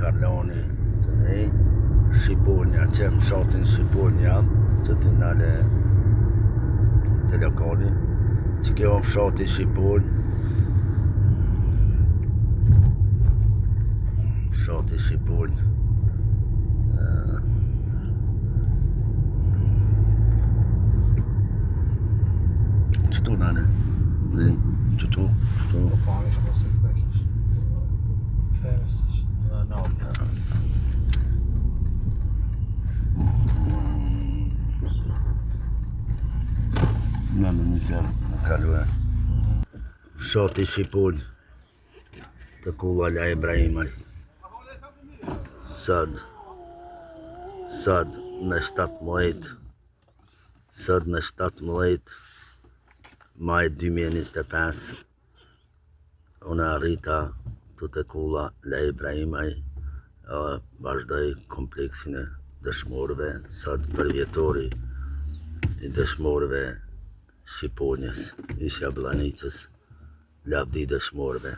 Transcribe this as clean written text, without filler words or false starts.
Karloni, të nej, Shqiponja, që më shatin Shqiponja, që të nale të lokali, që kjo më shati Shqipon, shati Shqipon, qëtu nane, qëtu. Në në kaluë. Fshati Shqipon të kulla la Ibrahimaj. Sot me 17 maj 2025 unë arrita të kulla la Ibrahimaj, vazhdoj kompleksin e dëshmorëve, sot për vjetori i dëshmorëve Shqiponjës, isha Blanicës, lavdi dëshmorëve.